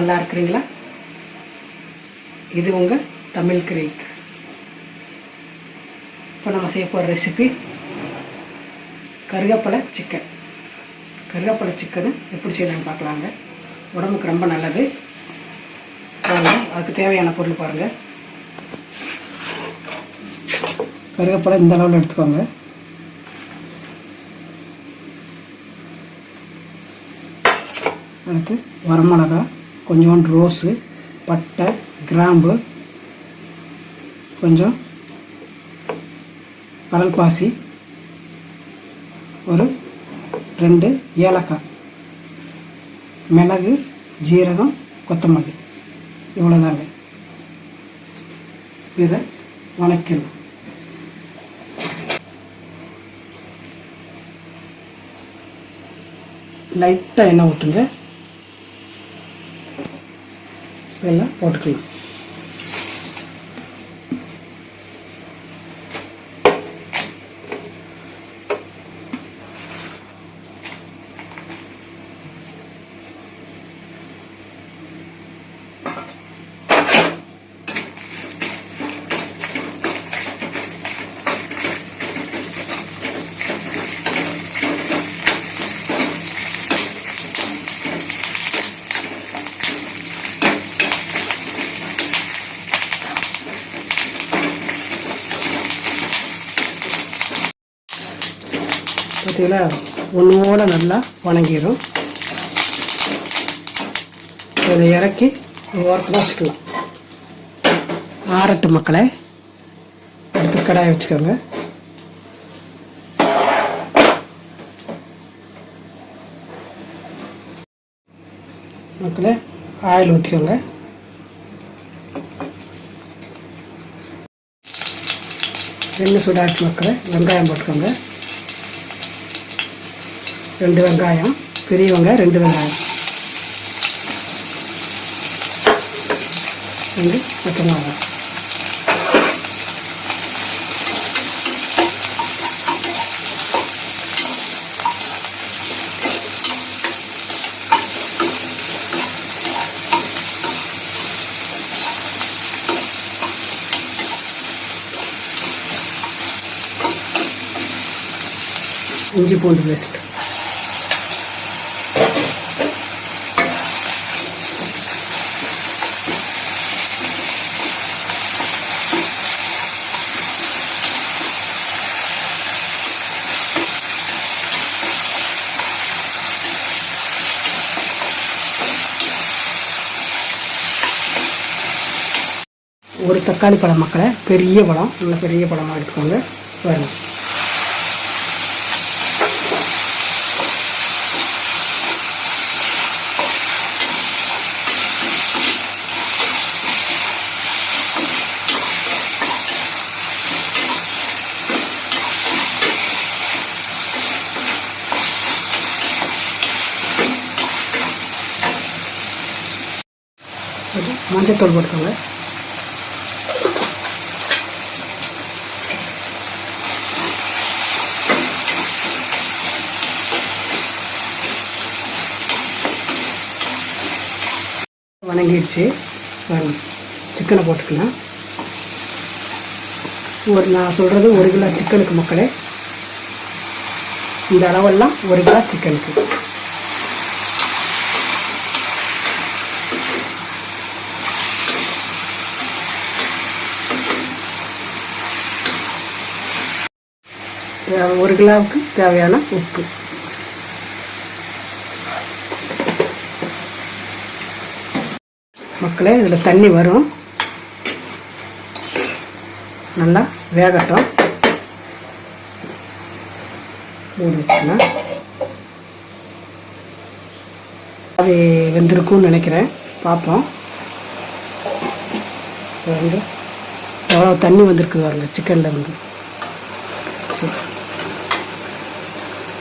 நல்லா இருக்கிறீங்களா? இது உங்கள் தமிழ் கிரேக். இப்போ நம்ம செய்ய போகிற ரெசிபி கருவேப்பிலை சிக்கன். கருவேப்பிலை சிக்கனு எப்படி செய்யலான்னு பார்க்கலாங்க. உடம்புக்கு ரொம்ப நல்லது. பாருங்கள், அதுக்கு தேவையான பொருள் பாருங்கள். கருவேப்பிலை இந்த அளவில் எடுத்துக்கோங்க. அடுத்து வரமிளகா, கொஞ்சோண்டு ரோஸு, பட்டை, கிராம்பு, கொஞ்சம் கடல்பாசி, ஒரு 2 ஏலக்காய், மிளகு, ஜீரகம், கொத்தமல்லி, இவ்வளோதாங்க. இதை வணக்கணும். லைட்டாக எண்ணெய் ஊற்றுங்க. எல்லாம் போட்டுக்கலாம். பார்த்தீங்களா, ஒன்றோட நல்லா வணங்கிடும். இதை இறக்கி ஓரத்தில் வச்சுக்கலாம். ஆறட்டு மக்களை எடுத்து கடாயை வச்சுக்கோங்க. மக்களை ஆயில் ஊற்றிக்கோங்க. எண்ணெய் சூடாக்கி மக்களை வெங்காயம் போட்டுக்கோங்க. 2 வெங்காயம், பெரிய வெங்காயம் 2 வெங்காயம், 2 பச்சை மிளகாய், இஞ்சி பூண்டு பேஸ்ட், ஒரு தக்காளி பழம் மக்களை, பெரிய பழம், நல்ல பெரிய பழமாக எடுத்துக்கோங்க. வரணும். மஞ்சத்தூள் போட்டுக்கோங்க. வணங்கிடுச்சு. சிக்கனை போட்டுக்கலாம். நான் சொல்கிறது 1 கிலோ சிக்கனுக்கு மக்களே. இந்த அளவெல்லாம் 1 கிலோ சிக்கனுக்கு. ஒரு கிலோவுக்கு தேவையான உப்பு. மக்களே, இதில் தண்ணி வரும். நல்லா வேகட்டும். மூடி வச்சுக்கலாம். அது வெந்திருக்கும்னு நினைக்கிறேன். பார்ப்போம். எவ்வளோ தண்ணி வந்திருக்கு பாருங்க சிக்கனில் வந்து. சரி,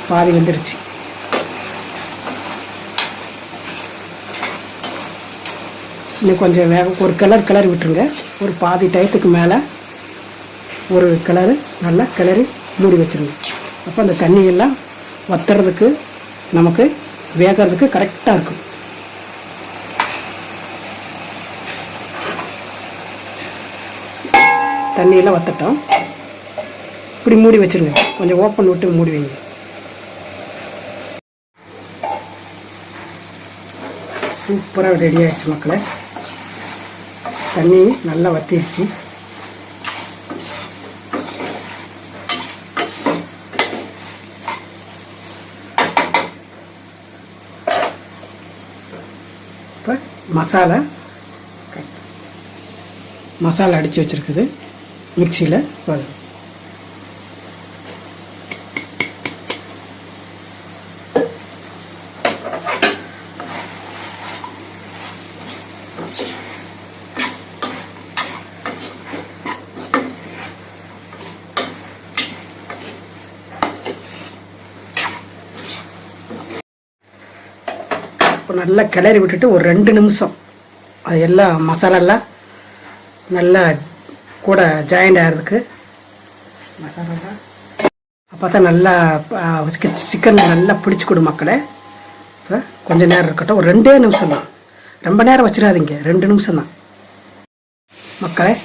பாதி வந்துருச்சு. இன்னும் கொஞ்சம் ஒரு கிளறி விட்டுருங்க. ஒரு பாதி டயத்துக்கு மேலே ஒரு கிளறு நல்லா கிளறி மூடி வச்சுருங்க. அப்போ அந்த தண்ணியெல்லாம் வத்துறதுக்கு நமக்கு வேகிறதுக்கு கரெக்டாக இருக்கும். தண்ணியெல்லாம் வற்றட்டும். இப்படி மூடி வச்சுருங்க, கொஞ்சம் ஓப்பன் விட்டு மூடி வைங்க. சூப்பராக ரெடி ஆகிடுச்சு மக்களே. தண்ணி நல்லா வற்றிடுச்சு. இப்போ மசாலா அடித்து வச்சுருக்குது மிக்சியில் வரும். நல்லா கிளறி விட்டுட்டு ஒரு 2 நிமிஷம் அது எல்லாம் மசாலாலாம் நல்லா கூட ஜாயிண்ட் ஆகிறதுக்கு மசாலாலாம் அப்போ தான் நல்லா சிக்கன் நல்லா பிடிச்சி கொடு மக்களே. இப்போ கொஞ்சம் நேரம் இருக்கட்டும், ஒரு 2 நிமிஷம் தான், ரொம்ப நேரம் வச்சிடாதீங்க, 2 நிமிஷம் தான் மக்களே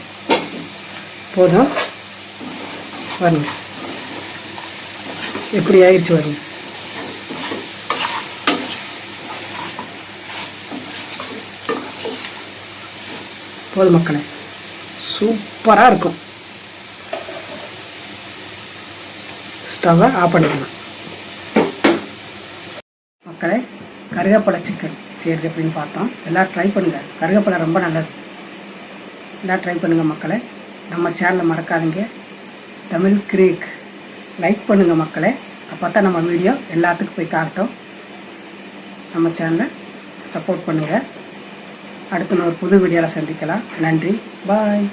போதும். வருங்க எப்படி ஆயிடுச்சு வருங்க. போதும் மக்களே, சூப்பராக இருக்கும். ஸ்டவ்வை ஆஃப் பண்ணிக்கலாம் மக்களே. கருவேப்பிலை சிக்கன் செய்கிறது எப்படின்னு பார்த்தோம். எல்லோரும் ட்ரை பண்ணுங்கள், கருவேப்பிலை ரொம்ப நல்லது. எல்லோரும் ட்ரை பண்ணுங்கள் மக்களே. நம்ம சேனலை மறக்காதீங்க, தமிழ் கிரீக் லைக் பண்ணுங்கள் மக்களே. அப்போ தான் நம்ம வீடியோ எல்லாத்துக்கும் போய் காட்டும். நம்ம சேனலை சப்போர்ட் பண்ணுங்கள். அடுத்து நான் ஒரு புது வீடியோவில் சந்திக்கலாம். நன்றி, பாய்.